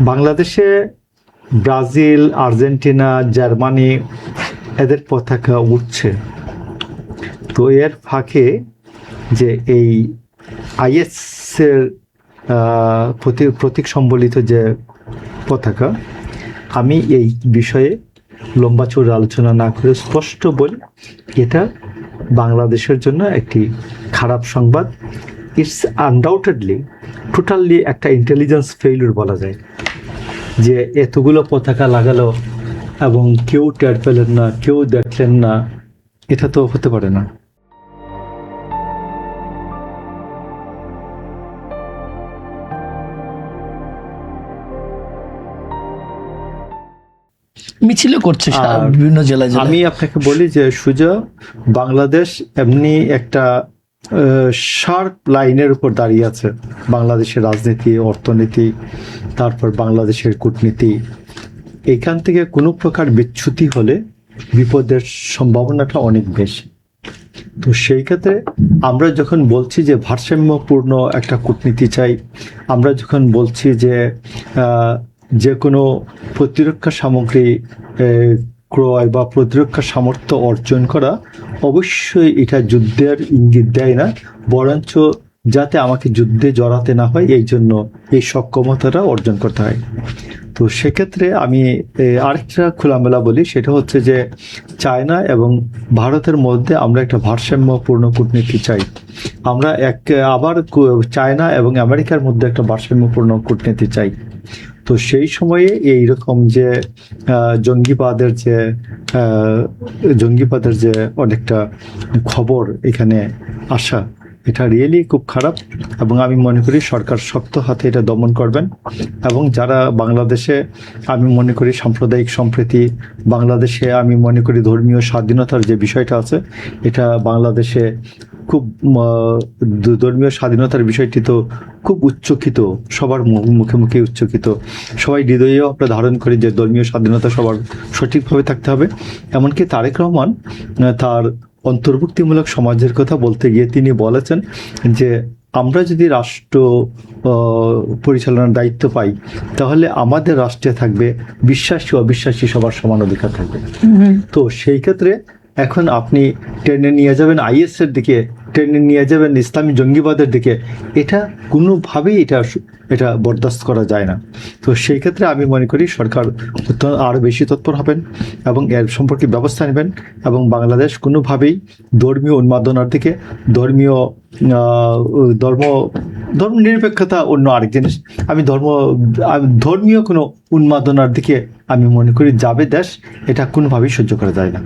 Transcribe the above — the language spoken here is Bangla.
বাংলাদেশে ব্রাজিল, আর্জেন্টিনা, জার্মানি এদের পতাকা উঠছে। তো এর ফাঁকে যে এই আইএসের প্রতীক সম্বলিত যে পতাকা, আমি এই বিষয়ে লম্বা চৌড়া আলোচনা না করে স্পষ্ট বলি, এটা বাংলাদেশের জন্য একটি খারাপ সংবাদ। ইটস আনডাউটেডলি টোটালি একটা ইন্টেলিজেন্স ফেইলিউর বলা যায়, যে এতগুলো পতাকা লাগালো এবং কেউ টের পেলেন না, কেউ দেখলেন না। এটা তো হতে পারে না। মিছিল করছে বিভিন্ন জেলায়। আমি আপনাকে বলি যে সুজা, বাংলাদেশ এমনি একটা শার্প লাইনের উপর দাঁড়িয়ে আছে। বাংলাদেশের রাজনীতি, অর্থনীতি, তারপর বাংলাদেশের কূটনীতি, এখান থেকে কোনো প্রকার বিচ্যুতি হলে বিপদের সম্ভাবনাটা অনেক বেশি। তো সেই ক্ষেত্রে আমরা যখন বলছি যে ভারসাম্যপূর্ণ একটা কূটনীতি চাই, আমরা যখন বলছি যে কোনো প্রতিরক্ষা সামগ্রী ক্রয় বা প্রতিরক্ষা সামর্থ্য অর্জন করা, অবশ্যই এটা যুদ্ধের ইঙ্গিত দেয় না, বরঞ্চ যাতে আমাকে যুদ্ধে জড়াতে না হয় এই জন্য এই সক্ষমতাটা অর্জন করতে হয়। তো সেক্ষেত্রে আমি আরেকটা খোলামেলা বলি, সেটা হচ্ছে যে চায়না এবং ভারতের মধ্যে আমরা একটা ভারসাম্যপূর্ণ কূটনীতি চাই। আমরা আবার চায়না এবং আমেরিকার মধ্যে একটা ভারসাম্যপূর্ণ কূটনীতি চাই। তো সেই সময়ে এইরকম যে জঙ্গিবাদের যে অনেকটা খবর এখানে আসা, এটা রিয়েলি খুব খারাপ। এবং আমি মনে করি সরকার শক্ত হাতে এটা দমন করবেন। এবং যারা বাংলাদেশে, আমি মনে করি সাম্প্রদায়িক সম্প্রীতি, বাংলাদেশে আমি মনে করি ধর্মীয় স্বাধীনতার যে বিষয়টা আছে, এটা বাংলাদেশে খুব ধর্মীয় স্বাধীনতার বিষয়টি তো খুব উচ্চকিত, সবার মুখে মুখে উচ্চকিত। সবাই হৃদয়েও আমরা ধারণ করি যে ধর্মীয় স্বাধীনতা সবার সঠিকভাবে থাকতে হবে। এমনকি তারেক রহমান তার অন্তর্ভুক্তিমূলক সমাজের কথা বলতে গিয়ে তিনি বলেছেন যে আমরা যদি রাষ্ট্র পরিচালনার দায়িত্ব পাই, তাহলে আমাদের রাষ্ট্রে থাকবে বিশ্বাসী অবিশ্বাসী সবার সমান অধিকার থাকবে। তো সেই ক্ষেত্রে এখন আপনি টেনে নিয়ে যাবেন আইএসের দিকে, টেনে নিয়ে যাবেন ইসলামী জঙ্গিবাদের দিকে, এটা কোনোভাবেই এটা বরদাস্ত করা যায় না। তো সেই ক্ষেত্রে আমি মনে করি সরকার আরও বেশি তৎপর হবেন এবং এর সম্পর্কে ব্যবস্থা নেবেন, এবং বাংলাদেশ কোনোভাবেই ধর্মীয় উন্মাদনার দিকে, ধর্ম নিরপেক্ষতা অন্য আরেক জিনিস, আমি ধর্মীয় কোনো উন্মাদনার দিকে আমি মনে করি যাবে দেশ, এটা কোনোভাবেই সহ্য করা যায় না।